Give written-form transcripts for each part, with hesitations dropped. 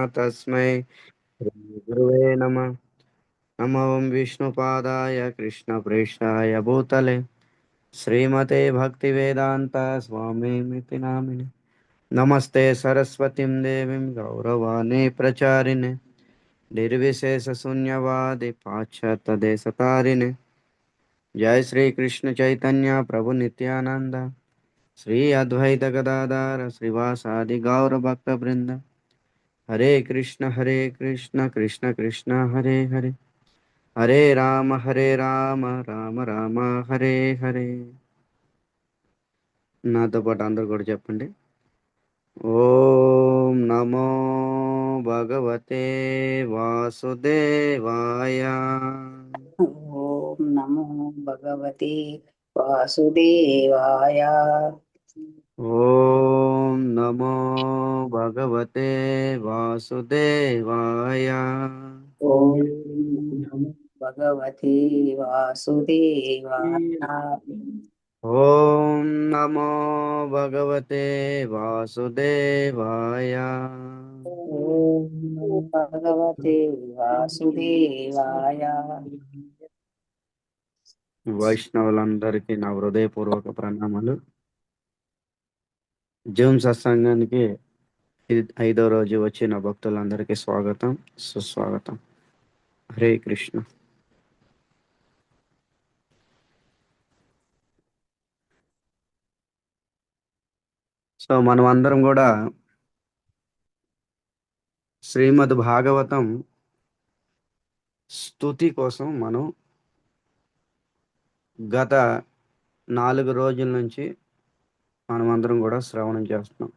तस्मै श्रीगुरुवे नमः। नमो विष्णुपादाय कृष्णप्रेष्ठाय भूतले श्रीमते भक्तिवेदान्त स्वामिनिति नामिने। नमस्ते सरस्वतीं देवीं गौरवाणी प्रचारिणे निर्विशेषशून्यवादि पाश्चात्यदेशतारिणे। जय श्री कृष्ण चैतन्य प्रभु नित्यानंद श्री अद्वैत गदाधर श्रीवासादि गौर भक्त वृंद। हरे कृष्ण कृष्ण कृष्ण हरे हरे, हरे राम राम राम हरे हरे. నాతో పాటు అందరు కూడా చెప్పండి. ఓం నమో భగవతే వాసుదేవాయ. ఓం నమో భగవతే వాసుదేవాయ. ఓం నమో భగవతే వాసుదేవాయ. ఓం నమో భగవతే వాసుదేవాయ. ఓం నమో భగవతే వాసుదేవాయ. ఓం నమో భగవతే వాసుదేవాయ. వైష్ణవులందరికీ నా హృదయపూర్వక ప్రణామాలు. జూమ్ సత్సంగానికి ఇది 5వ రోజు వచ్చిన భక్తులందరికీ స్వాగతం, సుస్వాగతం. హరే కృష్ణ. సో మనం అందరం కూడా శ్రీమద్ భాగవతం స్తుతి కోసం మనం గత 4 రోజుల నుంచి మనం అందరం కూడా శ్రవణం చేస్తున్నాం.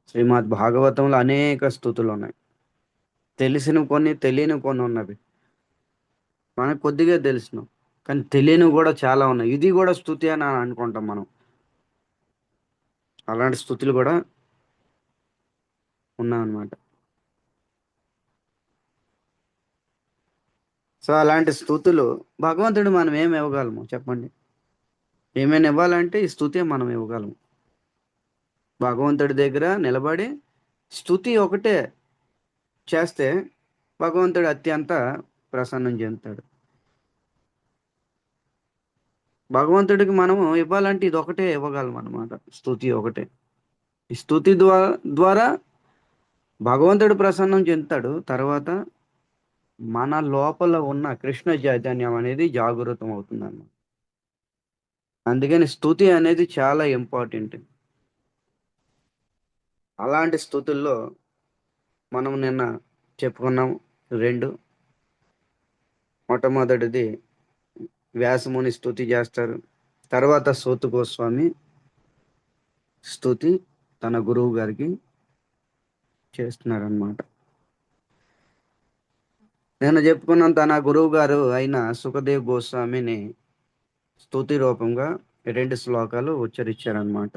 శ్రీమద్ భాగవతంలో అనేక స్తుతులు ఉన్నాయి. తెలిసిన కొన్ని, తెలియని కొన్ని ఉన్నవి. మనకు కొద్దిగా తెలిసిన, కానీ తెలియనివి కూడా చాలా ఉన్నాయి. ఇది కూడా స్తుతి అని అనుకుంటాం మనం. అలాంటి స్తుతులు కూడా ఉన్నాయన్నమాట. సో అలాంటి స్తుతులు భగవంతుడు మనం ఏమి ఇవ్వగలము చెప్పండి? ఏమైనా ఇవ్వాలంటే ఈ స్తుతి మనం ఇవ్వగలము. భగవంతుడి దగ్గర నిలబడి స్తుతి ఒకటే చేస్తే భగవంతుడు అత్యంత ప్రసన్నం చెందుతాడు. భగవంతుడికి మనము ఇవ్వాలంటే ఇది ఒకటే ఇవ్వగలం అన్నమాట, స్తుతి ఒకటే. ఈ స్తుతి ద్వారా భగవంతుడు ప్రసన్నం చెందుతాడు. తర్వాత మన లోపల ఉన్న కృష్ణ చైతన్యం అనేది జాగృతం అవుతుందన్నమాట. అందుకని స్తుతి అనేది చాలా ఇంపార్టెంట్. అలాంటి స్తుతుల్లో మనం నిన్న చెప్పుకున్నాం 2. మొట్టమొదటిది వ్యాసముని స్తుతి చేస్తారు. తర్వాత సూత గోస్వామి స్తుతి తన గురువు గారికి చేస్తున్నారనమాట. నేను చెప్పుకున్నాను, తన గురువు గారు అయిన సుఖదేవ్ గోస్వామిని స్తుతి రూపంగా 2 శ్లోకాలు ఉచ్చరించారనమాట.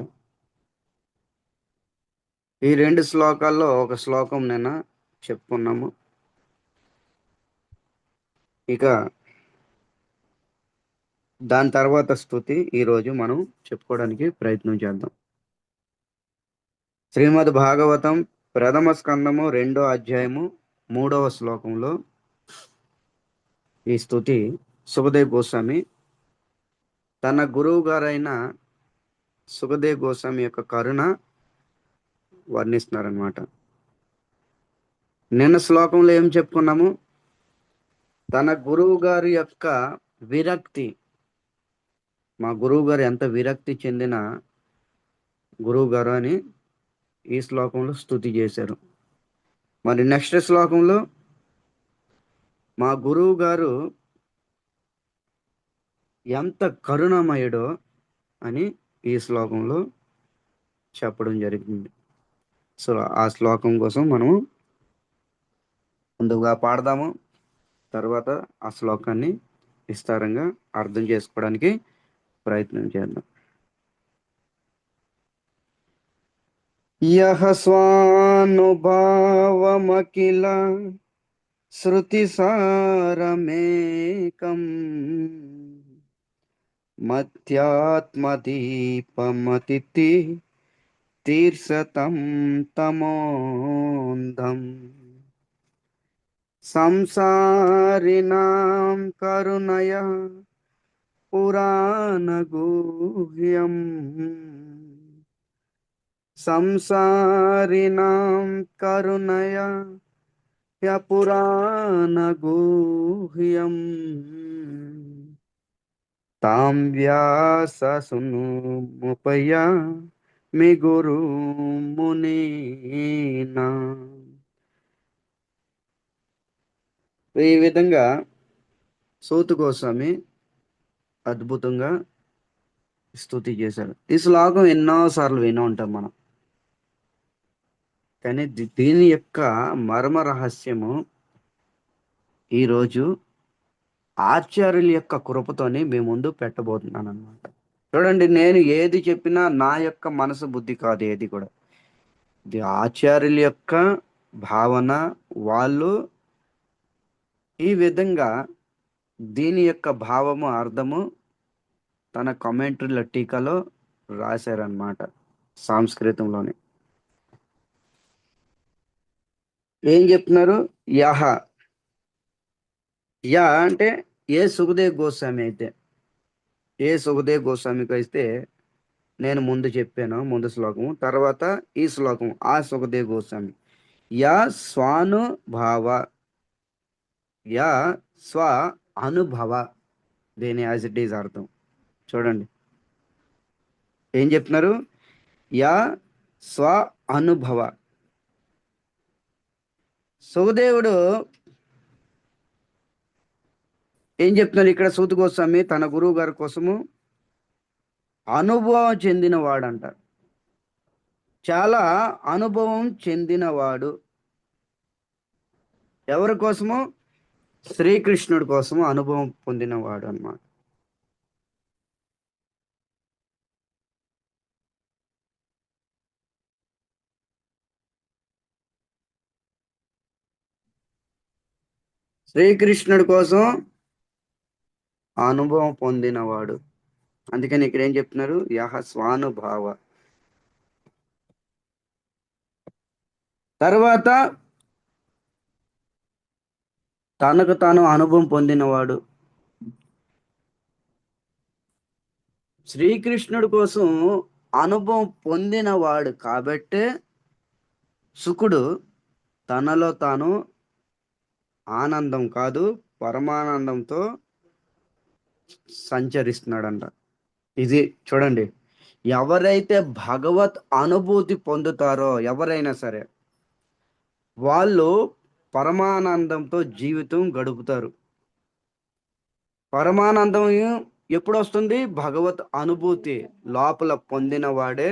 ఈ 2 శ్లోకాల్లో ఒక శ్లోకం నిన్న చెప్పుకున్నాము. ఇక దాని తర్వాత స్తుతి ఈరోజు మనం చెప్పుకోవడానికి ప్రయత్నం చేద్దాం. శ్రీమద్ భాగవతం ప్రథమ స్కందము 2వ అధ్యాయము 3వ శ్లోకంలో ఈ స్తుతి సుఖదేవ్ గోస్వామి తన గురువు గారైన సుఖదేవ్ గోస్వామి యొక్క కరుణ వర్ణిస్తున్నారనమాట. నిన్న శ్లోకంలో ఏం చెప్పుకున్నాము? తన గురువు గారి యొక్క విరక్తి, మా గురువు గారు ఎంత విరక్తి చెందిన గురువు గారు అని ఈ శ్లోకంలో స్తుతి చేశారు. మరి నెక్స్ట్ శ్లోకంలో మా గురువు గారు ఎంత కరుణమయుడో అని ఈ శ్లోకంలో చెప్పడం జరిగింది. సో ఆ శ్లోకం కోసం మనము ముందుగా పాడదాము. తర్వాత ఆ శ్లోకాన్ని విస్తారంగా అర్థం చేసుకోవడానికి ప్రయత్నం చేద్దాం. యహ స్వానుభావమఖిల శృతిసారమేకం మధ్యాత్మదీపమతిథి తీర్షతం తమోంధసం. సంసారిణాం కరుణయ పురాణగుహ్యం సంసారిణాం కరుణయ పురాణగుహ్యం తాం వ్యాససునుముపయ మీ గురు మునీనా. ఈ విధంగా సూతు గోస్వామి అద్భుతంగా స్తుతి చేశాడు. ఈ శ్లోకం ఎన్నోసార్లు విని ఉంటాం మనం, కానీ దీని యొక్క మర్మ రహస్యము ఈరోజు ఆచార్యుల యొక్క కృపతోని మీ ముందు పెట్టబోతున్నాను అనమాట. చూడండి, నేను ఏది చెప్పినా నా యొక్క మనసు బుద్ధి కాదు, ఏది కూడా ఇది ఆచార్యుల యొక్క భావన. వాళ్ళు ఈ విధంగా దీని యొక్క భావము అర్థము తన కామెంటరీల టీకాలో రాశారనమాట, సంస్కృతంలోని. ఏం చెప్తున్నారు? యహ, యా అంటే ఏ సుఖదేవ్ గోస్వామి అయితే, ఏ సుఖదేవ్ గోస్వామికి అయితే నేను ముందు చెప్పాను, ముందు శ్లోకము, తర్వాత ఈ శ్లోకం ఆ సుఖదేవ్ గోస్వామి. యా స్వానుభావ, యా స్వ అనుభవ, దీని యాజ్ ఇట్ ఈజ్ అర్థం. చూడండి ఏం చెప్తున్నారు? యా స్వ అనుభవ. సుఖదేవుడు ఏం చెప్తున్నారు ఇక్కడ? సూత గోస్వామి తన గురువు గారి కోసము అనుభవం చెందినవాడంట, చాలా అనుభవం చెందినవాడు. ఎవరి కోసము? శ్రీకృష్ణుడి కోసము అనుభవం పొందినవాడు అన్నమాట. శ్రీకృష్ణుడి కోసం అనుభవం పొందినవాడు. అందుకని ఇక్కడ ఏం చెప్తున్నారు? యహ స్వానుభావ. తర్వాత తనకు తాను అనుభవం పొందినవాడు. శ్రీకృష్ణుడి కోసం అనుభవం పొందినవాడు కాబట్టే శుకుడు తనలో తాను ఆనందం కాదు పరమానందంతో సంచరిస్తున్నాడంట. ఇది చూడండి, ఎవరైతే భగవత్ అనుభూతి పొందుతారో ఎవరైనా సరే వాళ్ళు పరమానందంతో జీవితం గడుపుతారు. పరమానందం ఎప్పుడు వస్తుంది? భగవత్ అనుభూతి లోపల పొందిన వాడే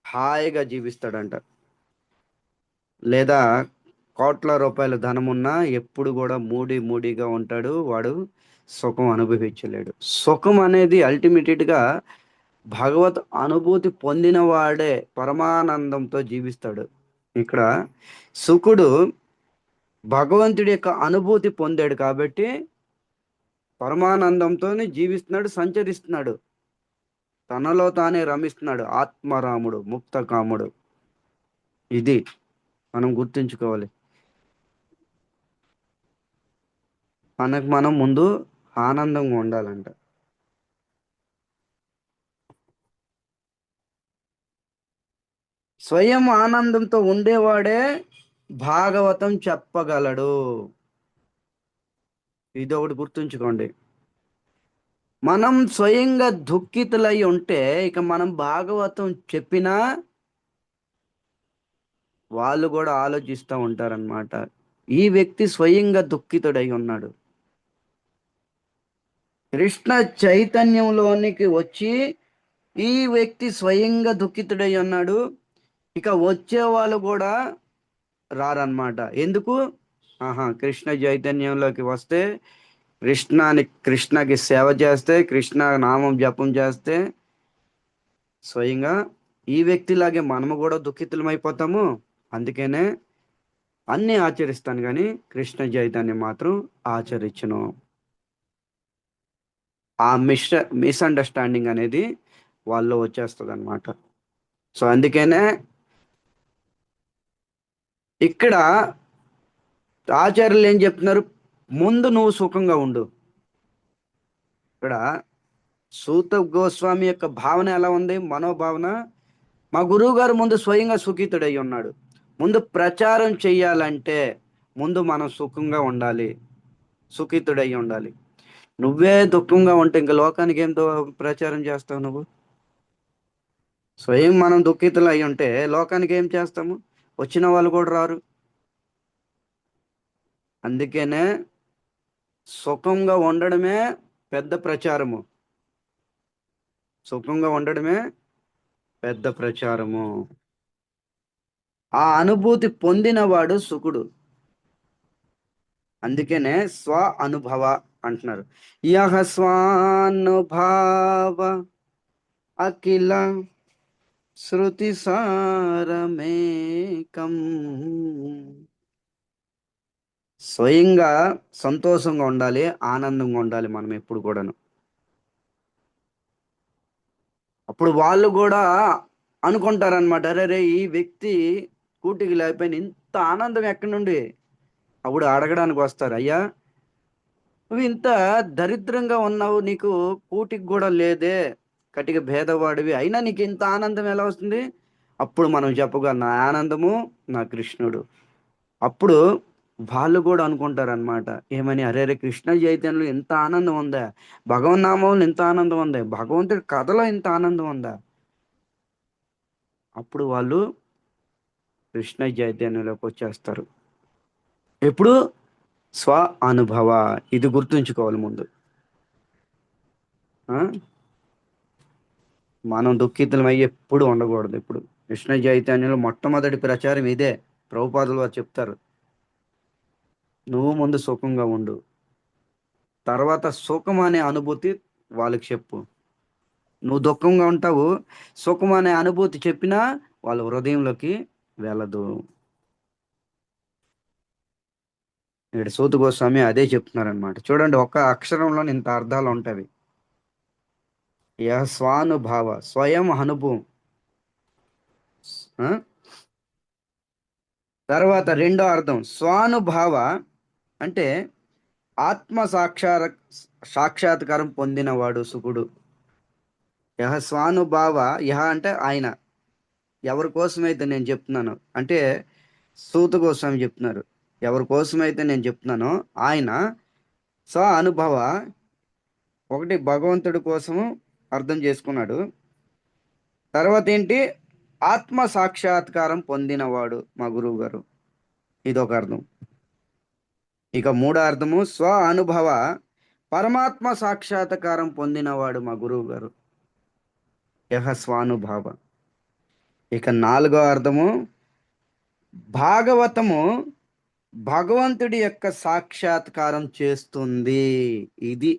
హాయిగా జీవిస్తాడంట. లేదా కోట్ల రూపాయల ధనమున్నా ఎప్పుడు కూడా మూడిగా ఉంటాడు, వాడు సుఖం అనుభవించలేడు. సుఖం అనేది అల్టిమేట్గా భగవత్ అనుభూతి పొందిన వాడే పరమానందంతో జీవిస్తాడు. ఇక్కడ శుకుడు భగవంతుడి యొక్క అనుభూతి పొందాడు కాబట్టి పరమానందంతోనే జీవిస్తున్నాడు, సంచరిస్తున్నాడు, తనలో తానే రమిస్తున్నాడు. ఆత్మరాముడు, ముక్తకాముడు. ఇది మనం గుర్తుంచుకోవాలి. మనం ముందు ఆనందంగా ఉండాలంట. స్వయం ఆనందంతో ఉండేవాడే భాగవతం చెప్పగలడు. ఇది ఒకటి గుర్తుంచుకోండి. మనం స్వయంగా దుఃఖితులై ఉంటే ఇక మనం భాగవతం చెప్పినా వాళ్ళు కూడా ఆలోచిస్తూ ఉంటారనమాట, ఈ వ్యక్తి స్వయంగా దుఃఖితుడై ఉన్నాడు. కృష్ణ చైతన్యంలోనికి వచ్చి ఈ వ్యక్తి స్వయంగా దుఃఖితుడై ఉన్నాడు, ఇక వచ్చే వాళ్ళు కూడా రారన్నమాట. ఎందుకు? కృష్ణ చైతన్యంలోకి వస్తే, కృష్ణకి సేవ చేస్తే, కృష్ణ నామం జపం చేస్తే స్వయంగా ఈ వ్యక్తిలాగే మనము కూడా దుఃఖితులమైపోతాము. అందుకనే అన్నీ ఆచరిస్తాను కానీ కృష్ణ చైతన్యం మాత్రం ఆచరించను. ఆ మిస్అండర్స్టాండింగ్ అనేది వాళ్ళు వచ్చేస్తుంది అనమాట. సో అందుకనే ఇక్కడ ఆచార్యులు ఏం చెప్తున్నారు? ముందు నువ్వు సుఖంగా ఉండు. ఇక్కడ సూత గోస్వామి యొక్క భావన ఎలా ఉంది? మనోభావన, మా గురువు గారు ముందు స్వయంగా సుఖితుడై ఉన్నాడు. ముందు ప్రచారం చెయ్యాలంటే ముందు మనం సుఖంగా ఉండాలి, సుఖితుడై ఉండాలి. నువ్వే దుఃఖంగా ఉంటే ఇంక లోకానికి ఏం ప్రచారం చేస్తావు నువ్వు? స్వయం మనం దుఃఖితులు అయి ఉంటే లోకానికి ఏం చేస్తాము? వచ్చిన వాళ్ళు కూడా రారు. అందుకనే సుఖంగా ఉండడమే పెద్ద ప్రచారము. సుఖంగా ఉండడమే పెద్ద ప్రచారము. ఆ అనుభూతి పొందినవాడు సుఖుడు. అందుకనే స్వ అనుభవ అంటున్నారు. యహ స్వానుభావ అఖిల శృతి సారమేకం. స్వయంగా సంతోషంగా ఉండాలి, ఆనందంగా ఉండాలి మనం ఎప్పుడు కూడాను. అప్పుడు వాళ్ళు కూడా అనుకుంటారనమాట, అరే రే ఈ వ్యక్తి కూటికి లేకపోయిన ఇంత ఆనందం ఎక్కడి నుండి? అప్పుడు అడగడానికి వస్తారు, అయ్యా నువ్వు ఇంత దరిద్రంగా ఉన్నావు, నీకు కూటికి కూడా లేదే, కటిక భేదవాడివి, అయినా నీకు ఇంత ఆనందం ఎలా వస్తుంది? అప్పుడు మనం చెప్పగలం, నా ఆనందము నా కృష్ణుడు. అప్పుడు వాళ్ళు కూడా అనుకుంటారు అనమాట, ఏమని? అరే రే కృష్ణ చైతన్యంలో ఇంత ఆనందం ఉందా? భగవన్నామంలో ఇంత ఆనందం ఉందా? భగవంతుడి కథలో ఇంత ఆనందం ఉందా? అప్పుడు వాళ్ళు కృష్ణ చైతన్యంలోకి వచ్చేస్తారు. ఎప్పుడు? స్వ అనుభవ. ఇది గుర్తుంచుకోవాలి ముందు. ఆ? మనం దుఃఖితులమై ఎప్పుడు ఉండకూడదు. ఇప్పుడు కృష్ణ చైతన్యంలో మొట్టమొదటి ప్రచారం ఇదే. ప్రభుపాదులు వారు చెప్తారు, నువ్వు ముందు సుఖంగా ఉండు, తర్వాత సుఖం అనే అనుభూతి వాళ్ళకి చెప్పు. నువ్వు దుఃఖంగా ఉంటావు, సుఖం అనే అనుభూతి చెప్పినా వాళ్ళ హృదయంలోకి వెళ్ళదు. ఇక్కడ సూత గోస్వామి అదే చెప్తున్నారనమాట. చూడండి, ఒక్క అక్షరంలో ఇంత అర్థాలు ఉంటాయి. యహ స్వానుభావ, స్వయం అనుభవం. ఆ? తర్వాత రెండో అర్థం స్వానుభావ అంటే ఆత్మ సాక్షాత్కారం పొందినవాడు సుఖుడు. యహ స్వానుభావ, యహ అంటే ఆయన. ఎవరి కోసమైతే నేను చెప్తున్నాను అంటే సూత గోస్వామి చెప్తున్నారు, ఎవరి కోసమైతే నేను చెప్తున్నానో ఆయన స్వ అనుభవ. ఒకటి భగవంతుడి కోసము అర్థం చేసుకున్నాడు. తర్వాత ఏంటి? ఆత్మ సాక్షాత్కారం పొందినవాడు మా గురువు గారు. ఇదొక అర్థం. ఇక మూడో అర్థము స్వ అనుభవ, పరమాత్మ సాక్షాత్కారం పొందినవాడు మా గురువు గారు. యహ స్వానుభావ. ఇక నాలుగో అర్థము భాగవతము భగవంతుడి యొక్క సాక్షాత్కారం చేస్తుంది. ఇది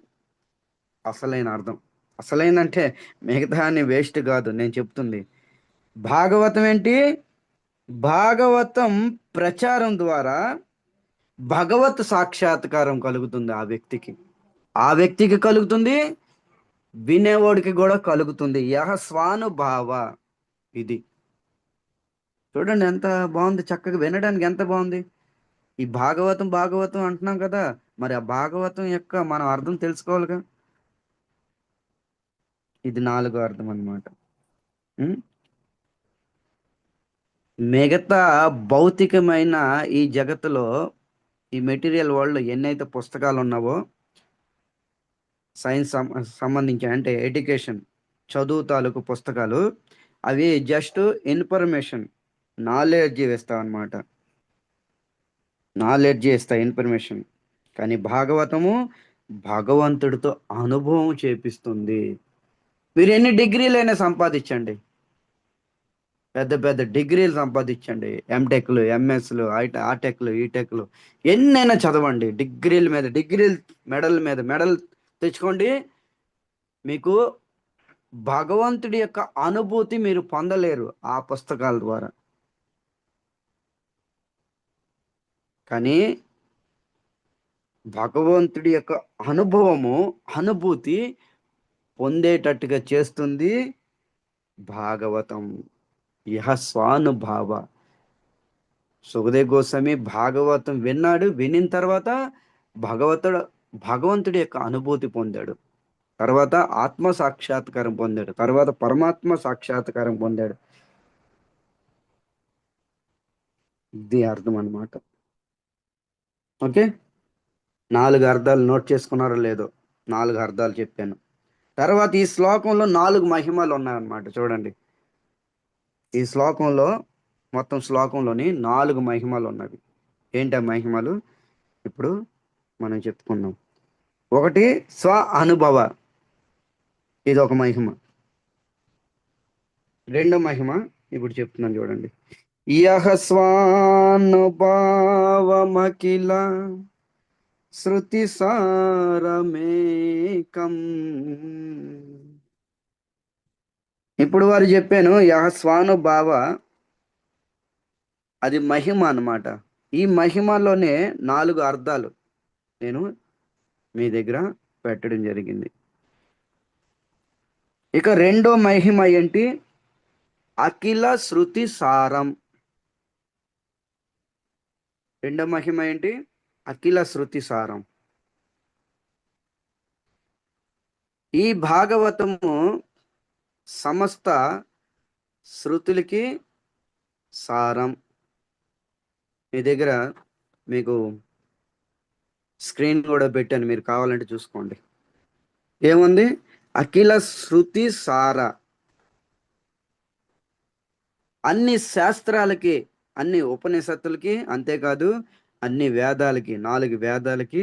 అసలైన అర్థం. అసలైనంటే మిగతా అన్ని వేస్ట్ కాదు నేను చెప్తుంది. భాగవతం ఏంటి? భాగవతం ప్రచారం ద్వారా భగవత్ సాక్షాత్కారం కలుగుతుంది ఆ వ్యక్తికి. ఆ వ్యక్తికి కలుగుతుంది, వినేవాడికి కూడా కలుగుతుంది. యహ స్వానుభావ. ఇది చూడండి ఎంత బాగుంది, చక్కగా వినడానికి ఎంత బాగుంది. ఈ భాగవతం భాగవతం అంటున్నాం కదా, మరి ఆ భాగవతం యొక్క మనం అర్థం తెలుసుకోవాలిగా. ఇది నాలుగో అర్థం అన్నమాట. ఉం? మిగతా భౌతికమైన ఈ జగత్తులో, ఈ మెటీరియల్ వరల్డ్ ఎన్నైతే పుస్తకాలు ఉన్నావో, సైన్స్ సంబంధించి అంటే ఎడ్యుకేషన్, చదువు తాలూకు పుస్తకాలు, అవి జస్ట్ ఇన్ఫర్మేషన్, నాలెడ్జ్ ఇస్తాయి అన్నమాట. నాలెడ్జ్ ఇస్తాయి, ఇన్ఫర్మేషన్. కానీ భాగవతము భగవంతుడితో అనుభవం చేపిస్తుంది. మీరు ఎన్ని డిగ్రీలైనా సంపాదించండి, పెద్ద పెద్ద డిగ్రీలు సంపాదించండి, ఎంటెక్లు, ఎంఎస్లు, ఆ టెక్లు, ఈ టెక్లు, ఎన్నైనా చదవండి, డిగ్రీల మీద డిగ్రీలు, మెడల్ మీద మెడల్ తెచ్చుకోండి, మీకు భగవంతుడి యొక్క అనుభూతి మీరు పొందలేరు ఆ పుస్తకాల ద్వారా. కానీ భగవంతుడి యొక్క అనుభవము, అనుభూతి పొందేటట్టుగా చేస్తుంది భాగవతం. యహ స్వానుభావ. సుఖదేవ్ గోస్వామి భాగవతం విన్నాడు. వినిన తర్వాత భగవతుడు భగవంతుడి యొక్క అనుభూతి పొందాడు. తర్వాత ఆత్మ సాక్షాత్కారం పొందాడు. తర్వాత పరమాత్మ సాక్షాత్కారం పొందాడు. ఇది అర్థం అన్నమాట. ఓకే, 4 అర్థాలు నోట్ చేసుకున్నారో లేదో? 4 అర్థాలు చెప్పాను. తర్వాత ఈ శ్లోకంలో 4 మహిమలు ఉన్నాయన్నమాట. చూడండి, ఈ శ్లోకంలో మొత్తం శ్లోకంలోని 4 మహిమలు ఉన్నవి. ఏంటి ఆ మహిమలు? ఇప్పుడు మనం చెప్పుకుందాం. ఒకటి స్వ అనుభవ, ఇది ఒక మహిమ. రెండో మహిమ ఇప్పుడు చెప్తున్నాను చూడండి. యహ స్వానుభావమఖిల శృతి సారమేకం. ఇప్పుడు వారు చెప్పాను యహ స్వానుభావ, అది మహిమ అన్నమాట. ఈ మహిమలోనే 4 అర్థాలు నేను మీ దగ్గర పెట్టడం జరిగింది. ఇక రెండో మహిమ ఏంటి? అఖిల శృతి సారం. రెండో మహిమ ఏంటి? అఖిల శృతి సారం. ఈ భాగవతము సమస్త శృతులకి సారం. మీ దగ్గర మీకు స్క్రీన్ కూడా పెట్టాను, మీరు కావాలంటే చూసుకోండి. ఏముంది? అఖిల శృతి సార. అన్ని శాస్త్రాలకి, అన్ని ఉపనిషత్తులకి, అంతేకాదు అన్ని వేదాలకి, 4 వేదాలకి,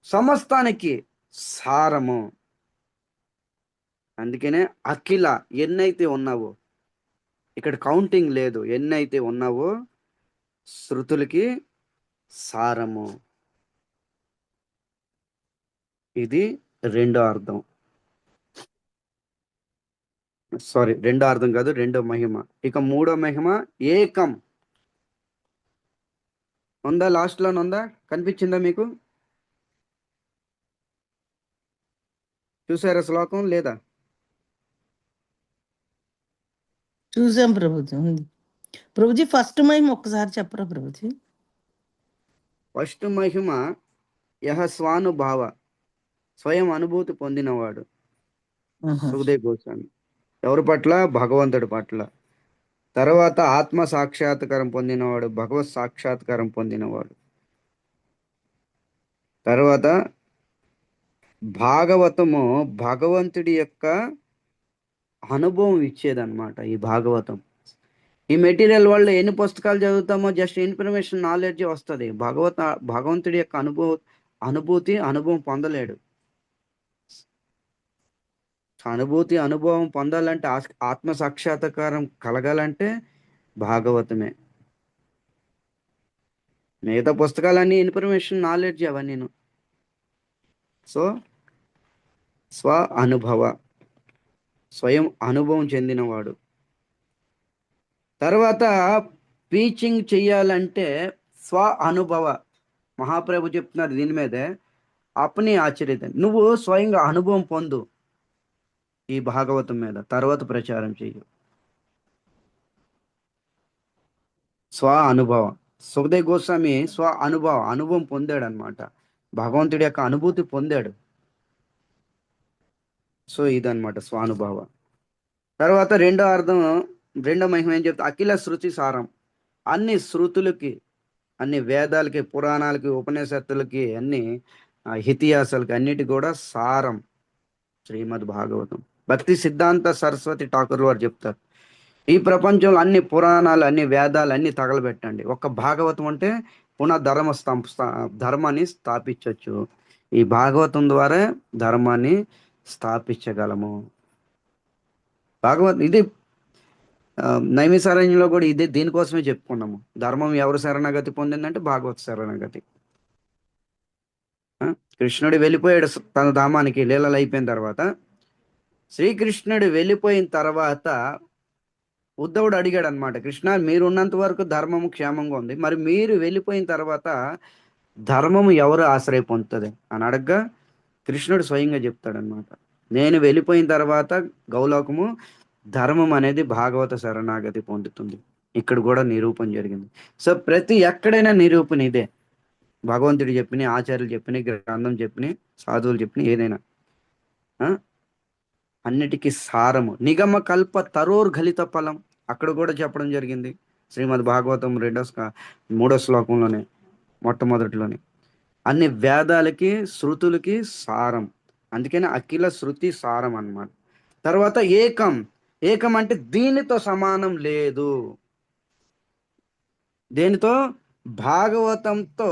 సమస్తానికి సారము. అందుకనే అఖిల, ఎన్నైతే ఉన్నావో, ఇక్కడ కౌంటింగ్ లేదు, ఎన్నైతే ఉన్నావో శృతులకి సారము. ఇది రెండో అర్థం. సారీ, రెండో అర్థం కాదు, రెండో మహిమ. ఇక మూడో మహిమ ఏకం. ఉందా? లాస్ట్లో ఉందా? కనిపించిందా మీకు? చూసారా శ్లోకం లేదా? చూసాం ప్రభుజీ. ఉంది ప్రభుజీ. ఫస్ట్ మహిమ ఒక్కసారి చెప్పరా ప్రభుజీ? ఫస్ట్ మహిమ యహ స్వానుభావ, స్వయం అనుభూతి పొందినవాడు. సుఖదేవ్ గోస్వామి ఎవరి పట్ల? భగవంతుడి పట్ల. తర్వాత ఆత్మ సాక్షాత్కారం పొందినవాడు, భగవత్ సాక్షాత్కారం పొందినవాడు. తర్వాత భాగవతము భగవంతుడి యొక్క అనుభవం ఇచ్చేదన్నమాట. ఈ భాగవతం, ఈ మెటీరియల్ వల్ల ఎన్ని పుస్తకాలు చదువుతామో జస్ట్ ఇన్ఫర్మేషన్, నాలెడ్జ్ వస్తుంది. భగవంతుడి యొక్క అనుభవం పొందలేడు. అనుభవం పొందాలంటే, ఆత్మ సాక్షాత్కారం కలగాలంటే భాగవతమే. మిగతా పుస్తకాలన్నీ ఇన్ఫర్మేషన్, నాలెడ్జ్ అవన్నీ. సో స్వ అనుభవ, స్వయం అనుభవం చెందినవాడు. తర్వాత టీచింగ్ చెయ్యాలంటే స్వ అనుభవ. మహాప్రభు చెప్తున్నారు దీని మీదే, అప్ని ఆచరిత. నువ్వు స్వయంగా అనుభవం పొందు ఈ భాగవతం మీద, తర్వాత ప్రచారం చెయ్యు. స్వ అనుభవ. సుఖదేవ్ గోస్వామి అనుభవం పొందాడు అనమాట. భగవంతుడి యొక్క అనుభూతి పొందాడు. సో ఇదన్నమాట స్వానుభవ. తర్వాత రెండో మహిమ ఏం చెప్తా? అఖిల శృతి సారం. అన్ని శృతులకి, అన్ని వేదాలకి, పురాణాలకి, ఉపనిషత్తులకి, అన్ని ఇతిహాసాలకి, అన్నిటి కూడా సారం శ్రీమద్ భాగవతం. భక్తి సిద్ధాంత సరస్వతి ఠాకూర్ వారు చెప్తారు, ఈ ప్రపంచంలో అన్ని పురాణాలు, అన్ని వేదాలు అన్ని తగలబెట్టండి, ఒక్క భాగవతం అంటే పునః ధర్మాన్ని స్థాపించవచ్చు. ఈ భాగవతం ద్వారా ధర్మాన్ని స్థాపించగలము. ఇది నైమిసారణ్యంలో కూడా దీనికోసమే చెప్పుకున్నాము. ధర్మం ఎవరు శరణాగతి పొందిందంటే భాగవత శరణాగతి. కృష్ణుడు వెళ్ళిపోయాడు తన ధామానికి, లీలలు అయిపోయిన తర్వాత. శ్రీకృష్ణుడు వెళ్ళిపోయిన తర్వాత ఉద్ధవుడు అడిగాడు అనమాట, కృష్ణ మీరు ఉన్నంత వరకు ధర్మము క్షేమంగా ఉంది, మరి మీరు వెళ్ళిపోయిన తర్వాత ధర్మము ఎవరు ఆశ్రయ పొందుతుంది అని అడగ్గా కృష్ణుడు స్వయంగా చెప్తాడనమాట, నేను వెళ్ళిపోయిన తర్వాత గౌలోకము ధర్మం అనేది భాగవత శరణాగతి పొందుతుంది. ఇక్కడ కూడా నిరూపణ జరిగింది. సో ప్రతి ఎక్కడైనా నిరూపణ ఇదే. భగవంతుడు చెప్పిన, ఆచార్యులు చెప్పిన, గ్రంథం చెప్పిన, సాధువులు చెప్పిన, ఏదైనా ఆ? అన్నిటికీ సారము. నిగమ కల్ప తరోర్ గలిత ఫలం అక్కడ కూడా చెప్పడం జరిగింది. శ్రీమద్ భాగవతం 3వ శ్లోకంలోనే, మొట్టమొదటిలోనే అన్ని వేదాలకి శృతులకి సారం. అందుకని అఖిల శృతి సారం అన్నమాట. తర్వాత ఏకం. ఏకం అంటే దీనితో సమానం లేదు. దేనితో? భాగవతంతో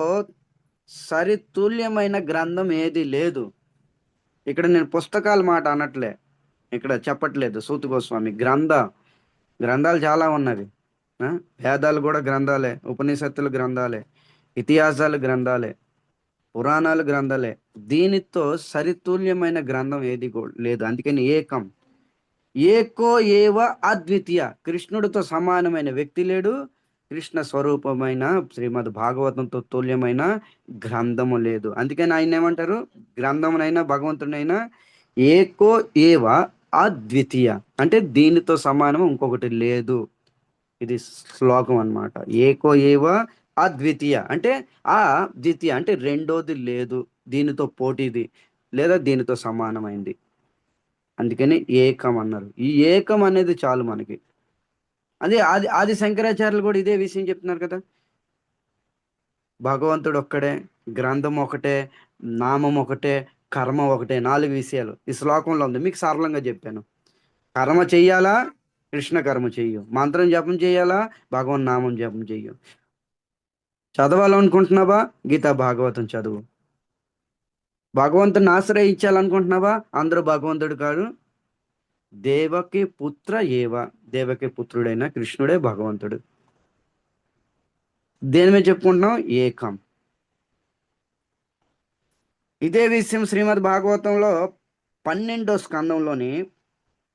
సరితుల్యమైన గ్రంథం ఏది లేదు. ఇక్కడ నేను పుస్తకాల మాట అనట్లే, ఇక్కడ చెప్పట్లేదు. సూతి గోస్వామి గ్రంథాలు చాలా ఉన్నవి. వేదాలు కూడా గ్రంథాలే, ఉపనిషత్తులు గ్రంథాలే, ఇతిహాసాలు గ్రంథాలే, పురాణాలు గ్రంథాలే. దీనితో సరితుల్యమైన గ్రంథం ఏది లేదు. అందుకని ఏకం. ఏకో ఏవ అద్వితీయ. కృష్ణుడితో సమానమైన వ్యక్తి లేడు. కృష్ణ స్వరూపమైన శ్రీమద్ భాగవతంతో తుల్యమైన గ్రంథము లేదు. అందుకని ఆయన ఏమంటారు? గ్రంథమునైనా భగవంతునైనా ఏకో ఏవ అద్వితీయ, అంటే దీనితో సమానం ఇంకొకటి లేదు. ఇది శ్లోకం అన్నమాట. ఏకో ఏవ అద్వితీయ అంటే ఆ ద్వితీయ అంటే రెండోది లేదు, దీనితో పోటీది లేదా దీనితో సమానమైంది. అందుకని ఏకం అన్నారు. ఈ ఏకం అనేది చాలు మనకి. అదే ఆది శంకరాచార్యులు కూడా ఇదే విషయం చెప్తున్నారు కదా. భగవంతుడు ఒక్కడే, గ్రంథం ఒకటే, నామం ఒకటే, కర్మ ఒకటే. 4 విషయాలు ఈ శ్లోకంలో ఉంది. మీకు సరళంగా చెప్పాను. కర్మ చెయ్యాలా? కృష్ణ కర్మ చెయ్యు. మంత్రం జపం చేయాలా? భగవన్ నామం జపం చెయ్యు. చదవాలనుకుంటున్నావా? గీతా భాగవతం చదువు. భగవంతుని ఆశ్రయించాలనుకుంటున్నావా? అందరూ భగవంతుడు కాదు, దేవకి పుత్ర ఏవ. దేవకి పుత్రుడైన కృష్ణుడే భగవంతుడు. దేని మీద చెప్పుకుంటున్నాం? ఏకం. ఇదే విషయం శ్రీమద్ భాగవతంలో 12వ స్కందంలోని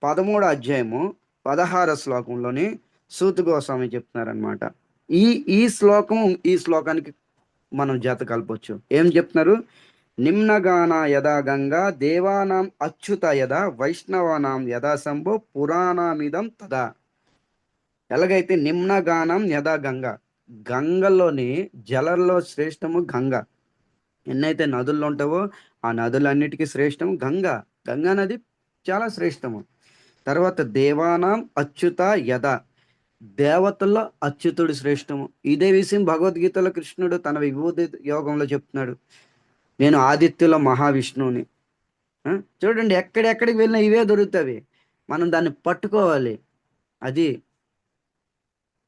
13వ అధ్యాయము 16వ శ్లోకంలోని సూత గోస్వామి చెప్తున్నారనమాట. ఈ శ్లోకం ఈ శ్లోకానికి మనం జత కలపొచ్చు. ఏం చెప్తున్నారు? నిమ్నగాన యదా గంగా దేవానాం అచ్యుత యదా వైష్ణవానాం యదా శంభో పురాణమిదం తదా. ఎలాగైతే నిమ్నగానం యదా గంగా, గంగలోని జలంలో శ్రేష్టము గంగ. ఎన్నైతే నదుల్లో ఉంటావో ఆ నదులన్నిటికీ శ్రేష్టము గంగా. గంగా నది చాలా శ్రేష్టము. తర్వాత దేవానాం అచ్యుత యద, దేవతల్లో అచ్యుతుడు శ్రేష్టము. ఇదే విషయం భగవద్గీతలో కృష్ణుడు తన విభూతి యోగంలో చెప్తున్నాడు. నేను ఆదిత్యుల మహావిష్ణువుని. చూడండి, ఎక్కడెక్కడికి వెళ్ళినా ఇవే దొరుకుతాయి. మనం దాన్ని పట్టుకోవాలి. అది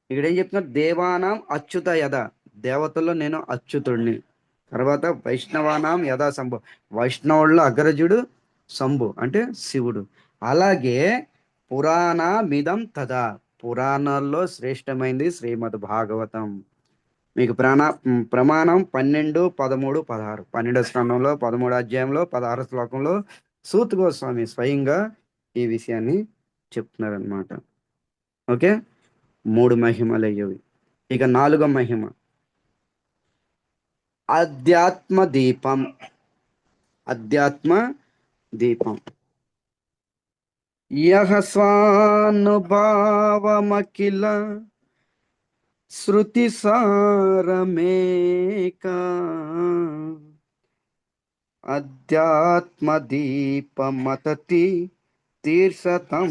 ఇక్కడ ఏం చెప్తున్నారు? దేవానాం అచ్యుత యద, దేవతల్లో నేను అచ్యుతుడిని. తర్వాత వైష్ణవానాం యథా శంభు, వైష్ణవుల్లో అగ్రజుడు శంభు అంటే శివుడు. అలాగే పురాణమిదం తదా, పురాణాల్లో శ్రేష్టమైంది శ్రీమద్ భాగవతం. మీకు ప్రమాణం 12, 13, 16. 12వ స్కందంలో 13వ అధ్యాయంలో 16వ శ్లోకంలో సూత గోస్వామి స్వయంగా ఈ విషయాన్ని చెప్తున్నారనమాట. ఓకే, 3 మహిమలు అయ్యేవి. ఇక 4వ మహిమ అధ్యాత్మ దీపం. అధ్యాత్మ దీపం. యహ స్వానుభావమఖిల శృతి సారమేక అధ్యాత్మ దీపమతతి తీర్షతం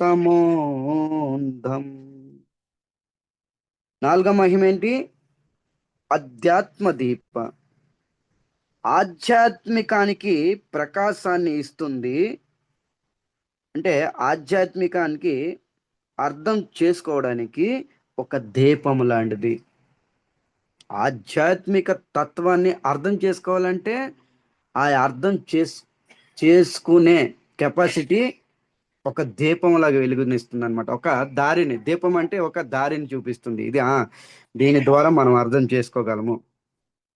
తమోంధం. 4వ మహిమ ఏంటి? అధ్యాత్మ దీప. ఆధ్యాత్మికానికి ప్రకాశాన్ని ఇస్తుంది. అంటే ఆధ్యాత్మికానికి అర్థం చేసుకోవడానికి ఒక దీపం లాంటిది. ఆధ్యాత్మిక తత్వాన్ని అర్థం చేసుకోవాలంటే ఆ అర్థం చేసుకునే కెపాసిటీ ఒక దీపంలాగా వెలుగునిస్తుంది అనమాట. ఒక దారిని, దీపం అంటే ఒక దారిని చూపిస్తుంది. ఇది దీని ద్వారా మనం అర్థం చేసుకోగలము.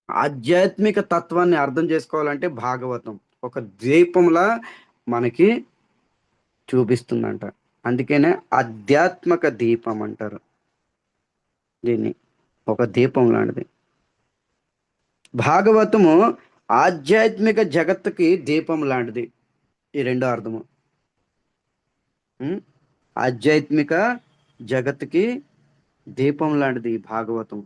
ఆధ్యాత్మిక తత్వాన్ని అర్థం చేసుకోవాలంటే భాగవతం ఒక దీపంలా మనకి చూపిస్తుందంట. అందుకనే ఆధ్యాత్మిక దీపం అంటారు దీన్ని. ఒక దీపం లాంటిది భాగవతము. ఆధ్యాత్మిక జగత్తుకి దీపం లాంటిది. ఈ రెండో అర్థము. ఆధ్యాత్మిక జగత్తుకి దీపం లాంటిది ఈ భాగవతం.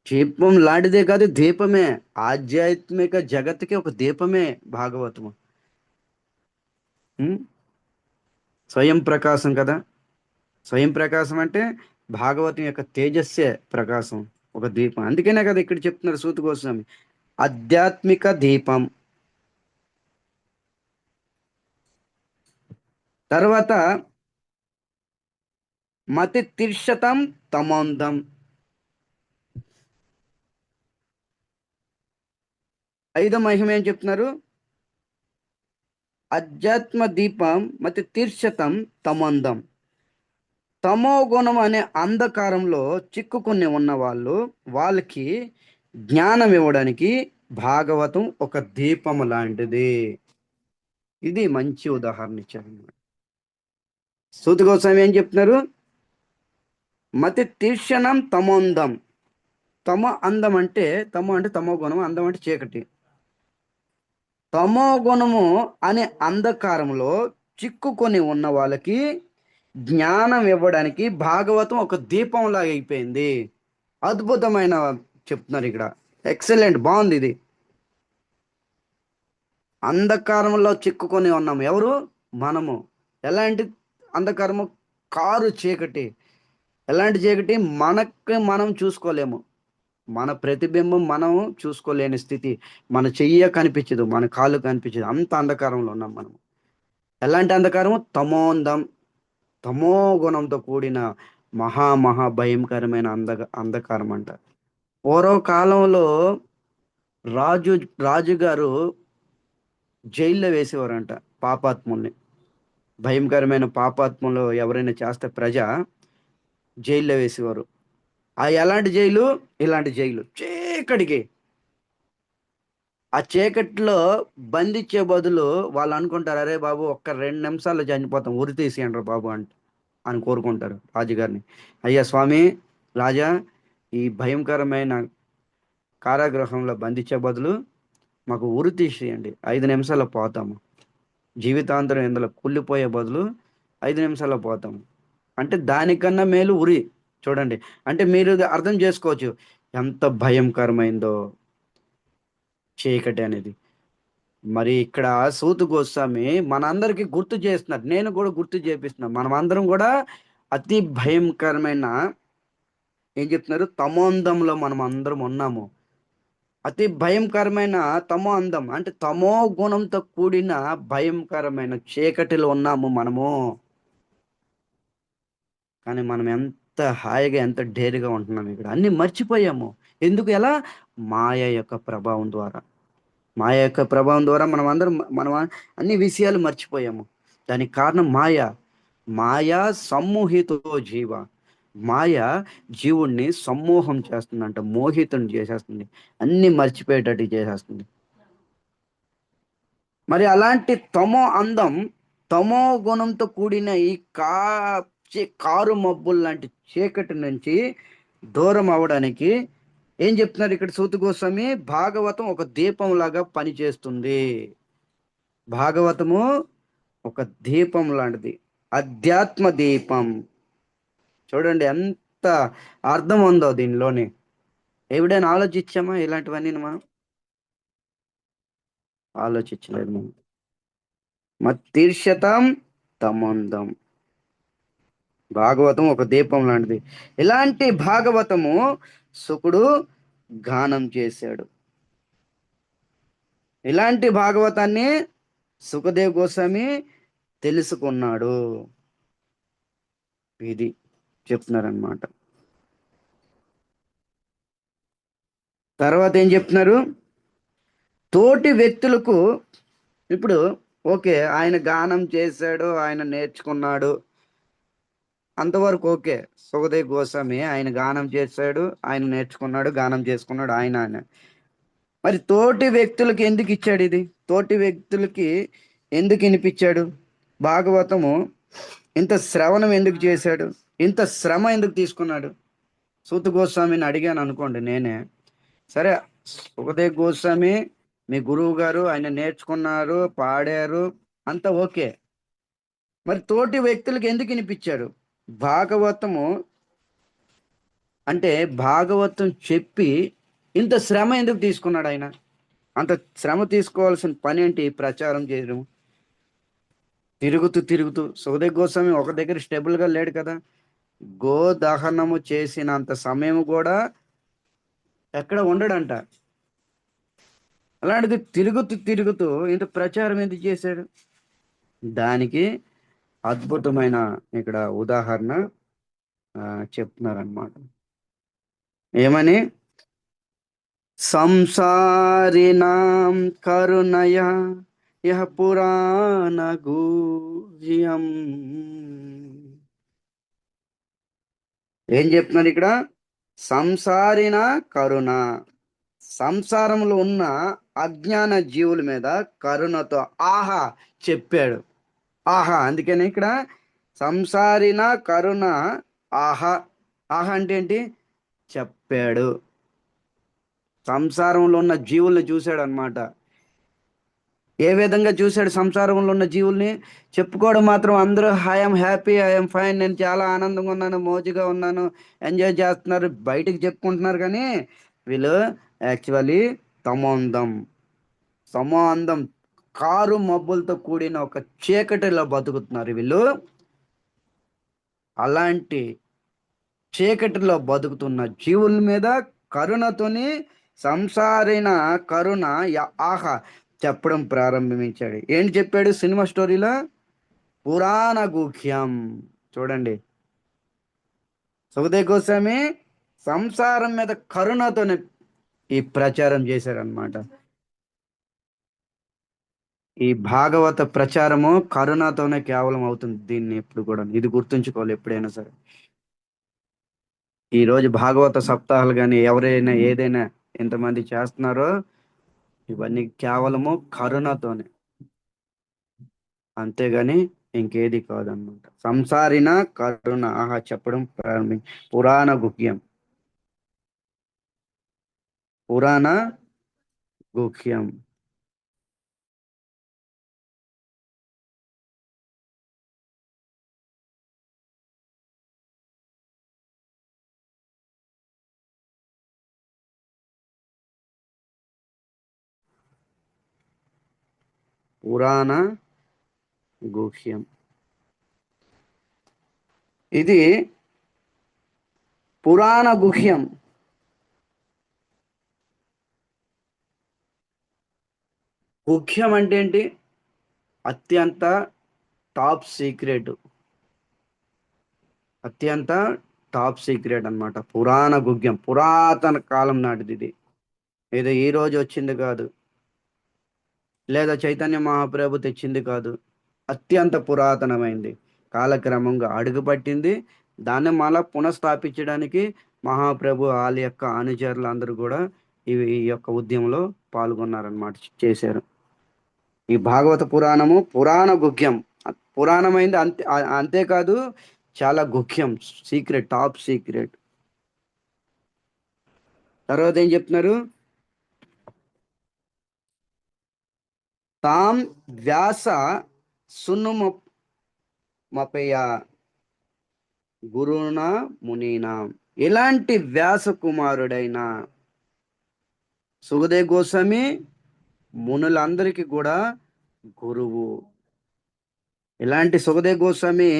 దీపం లాంటిదే కాదు, దీపమే. ఆధ్యాత్మిక జగత్తుకి ఒక దీపమే భాగవతము. ఉం? స్వయం ప్రకాశం కదా. స్వయం ప్రకాశం అంటే భాగవతం యొక్క తేజస్సే ప్రకాశం, ఒక దీపం. అందుకనే కదా ఇక్కడ చెప్తున్నారు సూత గోస్వామి, ఆధ్యాత్మిక దీపం. తర్వాత మతి తిర్షతం తమోందం. ఐదో మహిమ ఏం చెప్తున్నారు? అధ్యాత్మ దీపం మతి తీర్షతం తమోందం. తమో గుణం అనే అంధకారంలో చిక్కుకుని ఉన్న వాళ్ళకి జ్ఞానం ఇవ్వడానికి భాగవతం ఒక దీపం లాంటిది. ఇది మంచి ఉదాహరణ ఇచ్చారు. సూత గోస్వామి ఏం చెప్తున్నారు? మతి తీర్షణం తమోందం. తమో అందం అంటే, తమో అంటే తమో గుణం, అందం అంటే చీకటి. తమో గుణము అనే అంధకారంలో చిక్కుకొని ఉన్న వాళ్ళకి జ్ఞానం ఇవ్వడానికి భాగవతం ఒక దీపంలాగా అయిపోయింది. అద్భుతమైన చెప్తున్నారు ఇక్కడ. ఎక్సలెంట్, బాగుంది ఇది. అంధకారంలో చిక్కుకొని ఉన్నాము. ఎవరు? మనము. ఎలాంటి అంధకారము? కారు చీకటి. ఎలాంటి చీకటి? మనకి మనం చూసుకోలేము. మన ప్రతిబింబం మనం చూసుకోలేని స్థితి. మన చెయ్య కనిపించదు, మన కాళ్ళు కనిపించదు, అంత అంధకారంలో ఉన్నాం మనం. ఎలాంటి అంధకారము? తమోందం. తమో గుణంతో కూడిన మహా భయంకరమైన అంధకారం అంట. పూర్వకాలంలో రాజుగారు జైల్లో వేసేవారంట పాపాత్ముల్ని. భయంకరమైన పాపాత్ములు ఎవరైనా చేస్తే ప్రజ జైల్లో వేసేవారు. ఎలాంటి జైలు? ఇలాంటి జైలు, చీకటికి. ఆ చీకట్లో బంధించే బదులు వాళ్ళు అనుకుంటారు, అరే బాబు ఒక్క 2 నిమిషాల్లో చనిపోతాం, ఉరి తీసేయండి బాబు అని కోరుకుంటారు రాజుగారిని. అయ్యా స్వామి, రాజా, ఈ భయంకరమైన కారాగృహంలో బంధించే బదులు మాకు ఉరి తీసేయండి, 5 నిమిషాల్లో పోతాము. జీవితాంతరం ఇందులో కుళ్ళిపోయే బదులు 5 నిమిషాల్లో పోతాము అంటే దానికన్నా మేలు ఉరి. చూడండి, అంటే మీరు అర్థం చేసుకోవచ్చు ఎంత భయంకరమైందో చీకటి అనేది. మరి ఇక్కడ సూత గోస్వామి మనందరికీ గుర్తు చేస్తున్నారు, నేను కూడా గుర్తు చేపిస్తున్నాను. మనం అందరం కూడా అతి భయంకరమైన, ఏం చెప్తున్నారు, తమోందంలో మనం అందరం ఉన్నాము. అతి భయంకరమైన తమో అందం అంటే తమో గుణంతో కూడిన భయంకరమైన చీకటిలో ఉన్నాము మనము. కానీ మనం ఎంత హాయిగా, ఎంత డేరుగా ఉంటున్నాం ఇక్కడ. అన్ని మర్చిపోయాము. ఎందుకు? ఎలా? మాయ యొక్క ప్రభావం ద్వారా. మాయ యొక్క ప్రభావం ద్వారా మనం అన్ని విషయాలు మర్చిపోయాము. దానికి కారణం మాయ. మాయా సమ్మోహితో జీవ. మాయ జీవుణ్ణి సమ్మోహం చేస్తుందంట, మోహితుని చేసేస్తుంది, అన్ని మర్చిపోయేటట్టు చేసేస్తుంది. మరి అలాంటి తమో అందం, తమో గుణంతో కూడిన ఈ కారు మబ్బులు లాంటి చీకటి నుంచి దూరం అవడానికి ఏం చెప్తున్నారు ఇక్కడ సూత గోస్వామి? భాగవతం ఒక దీపం లాగా పనిచేస్తుంది. భాగవతము ఒక దీపం లాంటిది, అధ్యాత్మ దీపం. చూడండి ఎంత అర్థం ఉందో దీనిలోని. ఎప్పుడైనా ఆలోచించామా ఇలాంటివన్నీ? మనం ఆలోచించలేదు. మనం మత్తీర్షతం తమందం. భాగవతం ఒక దీపం లాంటిది. ఇలాంటి భాగవతము శుకుడు గానం చేశాడు. ఇలాంటి భాగవతాన్ని సుఖదేవ్ గోస్వామి తెలుసుకున్నాడు. ఇది చెప్తున్నారనమాట. తర్వాత ఏం చెప్తున్నారు? తోటి వ్యక్తులకు, ఇప్పుడు ఓకే, ఆయన గానం చేశాడు, ఆయన నేర్చుకున్నాడు, అంతవరకు ఓకే. సుఖదేవ్ గోస్వామి ఆయన గానం చేశాడు, ఆయన నేర్చుకున్నాడు, గానం చేసుకున్నాడు, ఆయన. మరి తోటి వ్యక్తులకి ఎందుకు ఇచ్చాడు ఇది? తోటి వ్యక్తులకి ఎందుకు వినిపించాడు భాగవతము? ఇంత శ్రవణం ఎందుకు చేశాడు? ఇంత శ్రమ ఎందుకు తీసుకున్నాడు? సూత గోస్వామిని అడిగాను అనుకోండి నేనే, సరే సుఖదేవ్ గోస్వామి మీ గురువు గారు, ఆయన నేర్చుకున్నారు, పాడారు, అంతా ఓకే. మరి తోటి వ్యక్తులకు ఎందుకు వినిపించాడు? భాగవతము అంటే భాగవతం చెప్పి ఇంత శ్రమ ఎందుకు తీసుకున్నాడు ఆయన? అంత శ్రమ తీసుకోవాల్సిన పని ఏంటి? ప్రచారం చేయడం, తిరుగుతూ తిరుగుతూ. సుఖదేవ్ గోస్వామి ఒక దగ్గర స్టేబుల్ గా లేడు కదా. గో దహనము చేసినంత సమయం కూడా ఎక్కడ ఉండడంట. అలాంటిది తిరుగుతూ తిరుగుతూ ఇంత ప్రచారం ఎందుకు చేశాడు? దానికి అద్భుతమైన ఇక్కడ ఉదాహరణ చెప్తున్నారనమాట. ఏమని? సంసారినాం కరుణయ యః పురాణ గుహ్యం. ఏం చెప్తున్నారు ఇక్కడ? సంసారిన కరుణ, సంసారంలో ఉన్న అజ్ఞాన జీవుల మీద కరుణతో ఆహా చెప్పాడు. ఆహా, అందుకని ఇక్కడ సంసారిన కరుణ ఆహా. ఆహా అంటే ఏంటి? చెప్పాడు. సంసారంలో ఉన్న జీవుల్ని చూశాడు అనమాట. ఏ విధంగా చూశాడు? సంసారంలో ఉన్న జీవుల్ని చెప్పుకోవడం మాత్రం అందరూ ఐఎమ్ హ్యాపీ, ఐఎమ్ ఫైన్, నేను చాలా ఆనందంగా ఉన్నాను, మోజుగా ఉన్నాను, ఎంజాయ్ చేస్తున్నారు, బయటికి చెప్పుకుంటున్నారు. కానీ వీళ్ళు యాక్చువల్లీ తమోందం, సమోందం, కారు మబ్బులతో కూడిన ఒక చీకటిలో బతుకుతున్నారు వీళ్ళు. అలాంటి చీకటిలో బతుకుతున్న జీవుల మీద కరుణతోని సంసారైన కరుణ ఆహా చెప్పడం ప్రారంభించాడు. ఏంటి చెప్పాడు సినిమా స్టోరీలో? పురాణ గుహ్యం. చూడండి, సుఖదేవ్ గోస్వామి సంసారం మీద కరుణతోనే ఈ ప్రచారం చేశారనమాట. ఈ భాగవత ప్రచారము కరుణతోనే కేవలం అవుతుంది. దీన్ని ఎప్పుడు కూడా ఇది గుర్తుంచుకోవాలి ఎప్పుడైనా సరే. ఈ రోజు భాగవత సప్తాహాలు కానీ ఎవరైనా ఏదైనా ఎంతమంది చేస్తున్నారో ఇవన్నీ కేవలము కరుణతోనే, అంతేగాని ఇంకేది కాదన్నమాట. సంసారిన కరుణ ఆహా చెప్పడం ప్రారంభించి పురాణ గుహ్యం, పురాణ గుహ్యం. పురాణ గుహ్యం ఇది పురాణ గుహ్యం. గుహ్యం అంటే ఏంటి? అత్యంత టాప్ సీక్రెట్, అత్యంత టాప్ సీక్రెట్ అన్నమాట. పురాణ గుహ్యం పురాతన కాలం నాటిది. ఇది ఏదో ఈ రోజు వచ్చింది కాదు, లేదా చైతన్య మహాప్రభు తెచ్చింది కాదు. అత్యంత పురాతనమైంది, కాలక్రమంగా అడుగుపట్టింది. దాన్ని మళ్ళా పునఃస్థాపించడానికి మహాప్రభు వాళ్ళ యొక్క అనుచరులు అందరూ కూడా ఈ యొక్క ఉద్యమంలో పాల్గొన్నారనమాట, చేశారు. ఈ భాగవత పురాణము పురాణ గుహ్యం, పురాణమైంది. అంతేకాదు చాలా గుహ్యం, సీక్రెట్, టాప్ సీక్రెట్. తర్వాత ఏం చెప్తున్నారు? తాం వ్యాస సున్నుమపయ గురుణ మునీనా. ఎలాంటి వ్యాస కుమారుడైన సుఖదేవ్ గోస్వామి మునులందరికీ కూడా గురువు. ఇలాంటి సుఖదేవ్ గోస్వామి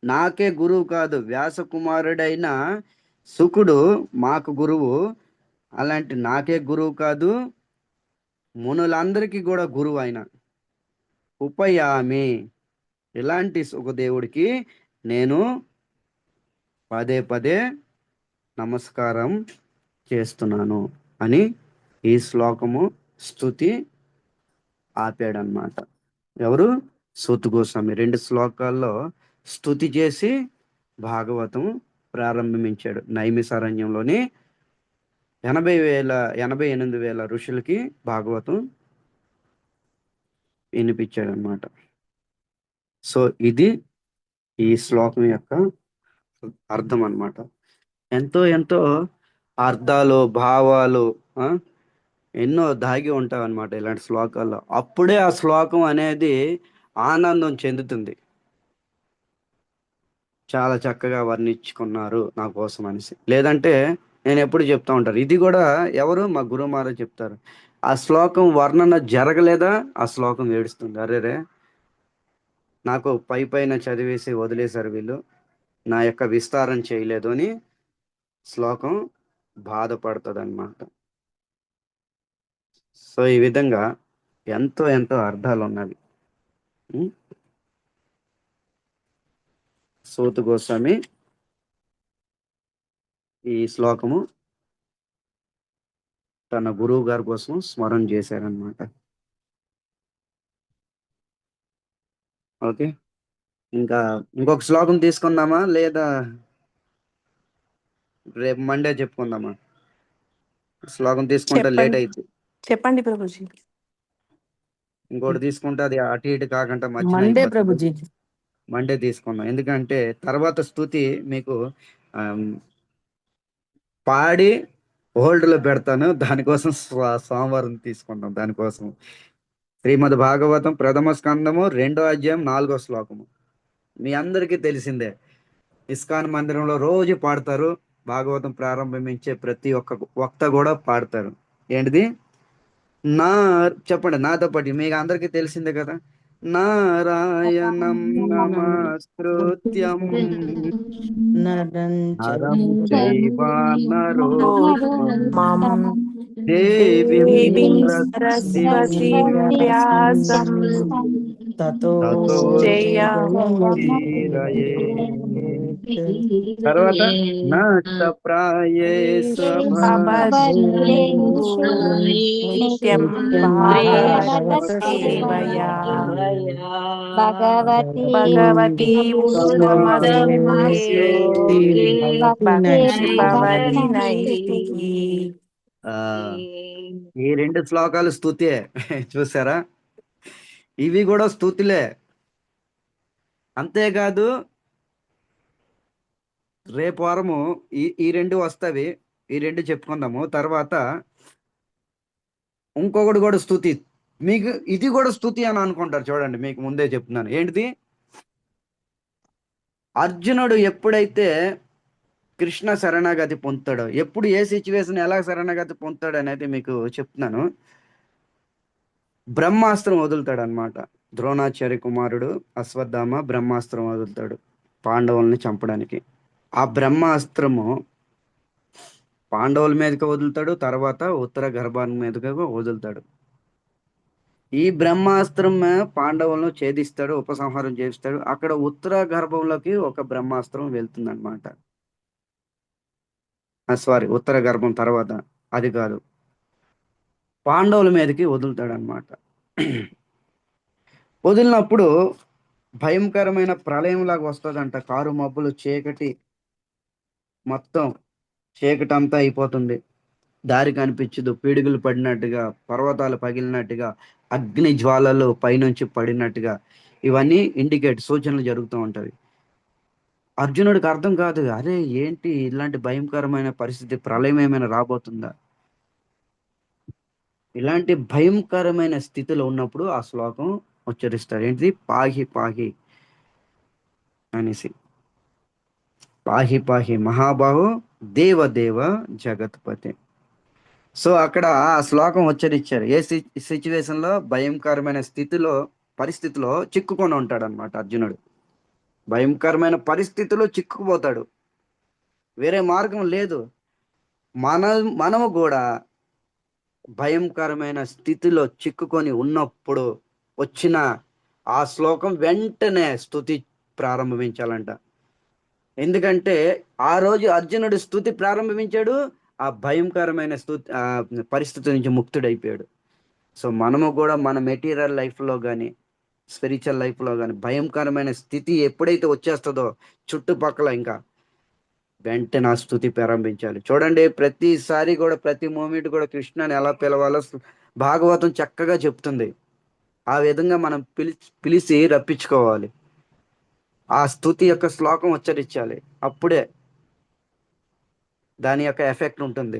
నాకే గురువు కాదు, వ్యాస కుమారుడైన సుకుడు మాకు గురువు. అలాంటి నాకే గురువు కాదు, మునులందరికీ కూడా గురువు ఆయన. ఉపయామి, ఇలాంటి సుఖదేవుడికి నేను పదే పదే నమస్కారం చేస్తున్నాను అని ఈ శ్లోకము స్తుతి ఆపాడనమాట. ఎవరు? సూత గోస్వామి 2 శ్లోకాల్లో స్తుతి చేసి భాగవతం ప్రారంభించాడు. నైమిసారణ్యంలోని 88,000 ఋషులకి భాగవతం వినిపించాడు అనమాట. సో ఇది ఈ శ్లోకం యొక్క అర్థం అన్నమాట. ఎంతో ఎంతో అర్థాలు, భావాలు ఎన్నో దాగి ఉంటాయి అన్నమాట ఇలాంటి శ్లోకాల్లో. అప్పుడే ఆ శ్లోకం అనేది ఆనందం చెందుతుంది. చాలా చక్కగా వర్ణించుకున్నారు నా కోసం అనేసి. లేదంటే నేను ఎప్పుడు చెప్తా ఉంటారు, ఇది కూడా ఎవరు మా గురువు మహారాజ్ చెప్తారు, ఆ శ్లోకం వర్ణన జరగలేదా ఆ శ్లోకం ఏడుస్తుంది, అరే రే నాకు పై పైన చదివేసి వదిలేశారు వీళ్ళు, నా యొక్క విస్తారం చేయలేదు అని శ్లోకం బాధపడుతుంది అనమాట. సో ఈ విధంగా ఎంతో ఎంతో అర్థాలు ఉన్నవి. ఉం? సూత గోస్వామి ఈ శ్లోకము తన గురువు గారి కోసం స్మరణ చేశారనమాట. ఓకే, ఇంకా ఇంకొక శ్లోకం తీసుకుందామా లేదా రేపు మండే చెప్పుకుందామా? శ్లోకం తీసుకుంటే లేట్ చెప్పండి అయింది. చెప్పండి ప్రభుజీ. ఇంకోటి తీసుకుంటే అది అటు ఇటు కాకుండా మధ్యన మండే అయిపోతుంది. ప్రభుజీ. మండే తీసుకుందాం, ఎందుకంటే తర్వాత స్తుతి మీకు ఆమ్, పాడి హోల్డ్ లో పెడతాను, దానికోసం సోమవారం తీసుకుందాం. దానికోసం శ్రీమద్ భాగవతం ప్రథమ స్కందము 2వ అధ్యాయం 4వ శ్లోకము మీ అందరికీ తెలిసిందే. ఇస్కాన్ మందిరంలో రోజు పాడతారు, భాగవతం ప్రారంభించే ప్రతి ఒక్క వక్త కూడా పాడతారు. ఏంటిది? నా చెప్పండి నాతో పాటు, మీకు అందరికీ తెలిసిందే కదా. నారాయణం నమస్కృత్యం నరం నరం చైవ నరోత్తమం మాం దేవీం దేవీం సరస్వతీం సరస్వతీం వ్యాసం తతో తతో జయముదీరయేత్. జయముదీరయే. తర్వాత నష్ట ప్రాయేష భవద్వేషు నిత్యం భాగవత సేవయా భగవతి ఉత్తమశ్లోకే భక్తి భవతి నైష్టికీ. ఈ 2 శ్లోకాలు స్తుతే. చూసారా, ఇవి కూడా స్తుతులే. అంతేకాదు రేపు వారము ఈ 2 వస్తవి, ఈ 2 చెప్పుకుందాము. తర్వాత ఇంకొకటి కూడా స్తుతి, మీకు ఇది కూడా స్తుతి అని అనుకుంటారు. చూడండి, మీకు ముందే చెప్తున్నాను. ఏంటిది? అర్జునుడు ఎప్పుడైతే కృష్ణ శరణాగతి పొందుతాడో, ఎప్పుడు ఏ సిచ్యువేషన్ ఎలా శరణాగతి పొందుతాడు అనేది మీకు చెప్తున్నాను. బ్రహ్మాస్త్రం వదులుతాడు అనమాట. ద్రోణాచార్య కుమారుడు అశ్వత్థామ బ్రహ్మాస్త్రం వదులుతాడు పాండవుల్ని చంపడానికి. ఆ బ్రహ్మాస్త్రము పాండవుల మీదకి వదులుతాడు, తర్వాత ఉత్తర గర్భాన్ని మీదకి వదులుతాడు. ఈ బ్రహ్మాస్త్రం పాండవులను ఛేదిస్తాడు, ఉపసంహారం చేస్తాడు. అక్కడ ఉత్తర గర్భంలోకి ఒక బ్రహ్మాస్త్రం వెళ్తుంది అనమాట. సారీ, ఉత్తర గర్భం తర్వాత అది కాదు, పాండవుల మీదకి వదులుతాడు అనమాట. వదిలినప్పుడు భయంకరమైన ప్రళయంలాగా వస్తుందంట. కారు మబ్బులు, చీకటి, మొత్తం చీకటి అంతా అయిపోతుంది. దారి కనిపించదు, పిడుగులు పడినట్టుగా, పర్వతాలు పగిలినట్టుగా, అగ్ని జ్వాలలు పైనుంచి పడినట్టుగా, ఇవన్నీ ఇండికేట్ సూచనలు జరుగుతూ ఉంటవి. అర్జునుడికి అర్థం కాదు, అరే ఏంటి ఇలాంటి భయంకరమైన పరిస్థితి, ప్రళయం ఏమైనా రాబోతుందా? ఇలాంటి భయంకరమైన స్థితిలో ఉన్నప్పుడు ఆ శ్లోకం ఉచ్చరిస్తారు. ఏంటిది? పాహి పాహి అనేసి. పాహి పాహి మహాబాహు దేవదేవ జగత్పతి. సో అక్కడ ఆ శ్లోకం ఉచ్చరించారు. ఏ సిచ్యువేషన్ లో? భయంకరమైన స్థితిలో, పరిస్థితిలో చిక్కుకొని ఉంటాడు అనమాట అర్జునుడు. భయంకరమైన పరిస్థితిలో చిక్కుకుపోతాడు, వేరే మార్గం లేదు. మనము కూడా భయంకరమైన స్థితిలో చిక్కుకొని ఉన్నప్పుడు వచ్చిన ఆ శ్లోకం వెంటనే స్తుతి ప్రారంభించాలంట. ఎందుకంటే ఆ రోజు అర్జునుడు స్తుతి ప్రారంభించాడు, ఆ భయంకరమైన పరిస్థితి నుంచి ముక్తుడైపోయాడు. సో మనము కూడా మన మెటీరియల్ లైఫ్లో కానీ స్పిరిచువల్ లైఫ్లో కానీ భయంకరమైన స్థితి ఎప్పుడైతే వచ్చేస్తుందో చుట్టుపక్కల, ఇంకా వెంటనే ఆ స్తుతి ప్రారంభించాలి. చూడండి, ప్రతిసారి కూడా ప్రతి మూమెంట్ కూడా కృష్ణని ఎలా పిలవాలో భాగవతం చక్కగా చెప్తుంది. ఆ విధంగా మనం పిలిచి రప్పించుకోవాలి. ఆ స్తుతి యొక్క శ్లోకం ఉచ్చరించాలి. అప్పుడే దాని యొక్క ఎఫెక్ట్ ఉంటుంది,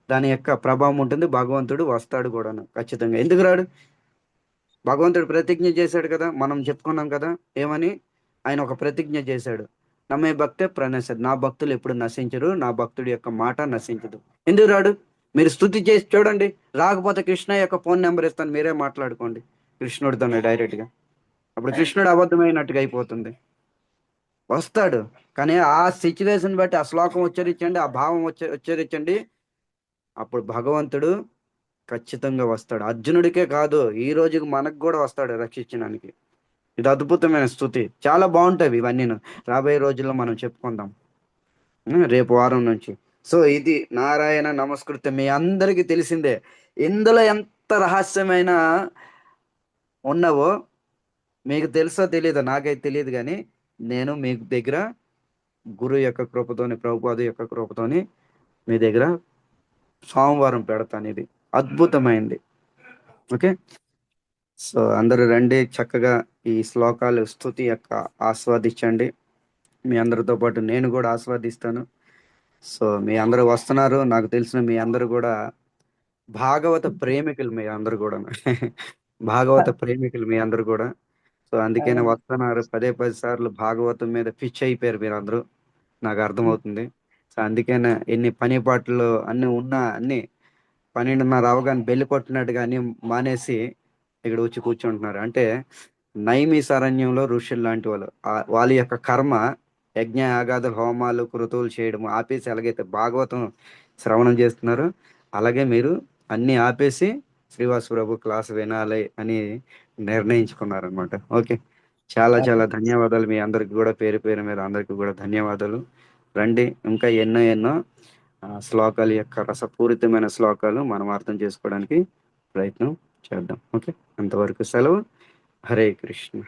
దాని యొక్క ప్రభావం ఉంటుంది. భగవంతుడు వస్తాడు కూడాను ఖచ్చితంగా. ఎందుకు రాడు? భగవంతుడు ప్రతిజ్ఞ చేశాడు కదా, మనం చెప్పుకున్నాం కదా. ఏమని? ఆయన ఒక ప్రతిజ్ఞ చేశాడు, నమ్మే భక్తే ప్రణశది. నా భక్తులు ఎప్పుడు నశించరు, నా భక్తుడి యొక్క మాట నశించదు. ఎందుకు రాడు? మీరు స్తుతి చేసి చూడండి. రాకపోతే కృష్ణ యొక్క ఫోన్ నెంబర్ ఇస్తాను, మీరే మాట్లాడుకోండి కృష్ణుడితోనే డైరెక్ట్ గా. అప్పుడు కృష్ణుడు అబద్ధమైనట్టుగా అయిపోతుంది. వస్తాడు, కానీ ఆ సిచ్యువేషన్ బట్టి ఆ శ్లోకం ఉచ్చరించండి, ఆ భావం ఉచ్చరించండి. అప్పుడు భగవంతుడు ఖచ్చితంగా వస్తాడు. అర్జునుడికే కాదు, ఈ రోజుకి మనకు కూడా వస్తాడు రక్షించడానికి. ఇది అద్భుతమైన స్థుతి. చాలా బాగుంటాయి ఇవన్నీ. రాబోయే రోజుల్లో మనం చెప్పుకుందాం రేపు వారం నుంచి. సో ఇది నారాయణ నమస్కృత్యం. మీ అందరికీ తెలిసిందే. ఇందులో ఎంత రహస్యమైన ఉన్నావో మీకు తెలుసో తెలియదు, నాకైతే తెలియదు. కానీ నేను మీకు దగ్గర గురు యొక్క కృపతోని, ప్రభుపాద యొక్క కృపతోని మీ దగ్గర సోమవారం పెడతాను. ఇది అద్భుతమైంది. ఓకే, సో అందరూ రండి, చక్కగా ఈ శ్లోకాలు స్తుతి యొక్క ఆస్వాదించండి. మీ అందరితో పాటు నేను కూడా ఆస్వాదిస్తాను. సో మీ అందరూ వస్తున్నారు, నాకు తెలిసిన మీ అందరూ కూడా భాగవత ప్రేమికులు, మీ అందరూ కూడా భాగవత ప్రేమికులు మీ అందరూ కూడా. సో అందుకనే వస్తున్నారు. 10 సార్లు భాగవతం మీద పిచ్ అయిపోయారు మీరు అందరూ, నాకు అర్థమవుతుంది. సో అందుకనే ఎన్ని పని పాటలు అన్ని ఉన్నా అన్ని 12:30 అవగానే బెల్లి కొట్టినట్టుగా అన్ని మానేసి ఇక్కడ వచ్చి కూర్చుంటున్నారు. అంటే నైమిసారణ్యంలో ఋషులు లాంటి వాళ్ళు, వాళ్ళ యొక్క కర్మ యజ్ఞ యాగాదులు హోమాలు కృతువులు చేయడం ఆపేసి ఎలాగైతే భాగవతం శ్రవణం చేస్తున్నారు, అలాగే మీరు అన్ని ఆపేసి శ్రీవాస ప్రభు క్లాస్ వినాలి అని నిర్ణయించుకున్నారనమాట. ఓకే, చాలా చాలా ధన్యవాదాలు మీ అందరికి కూడా, పేరు పేరు మీద అందరికి కూడా ధన్యవాదాలు. రండి, ఇంకా ఎన్నో ఎన్నో శ్లోకాల యొక్క రసపూరితమైన శ్లోకాలు మనం అర్థం చేసుకోవడానికి ప్రయత్నం చేద్దాం. ఓకే, అంతవరకు సెలవు. హరే కృష్ణ.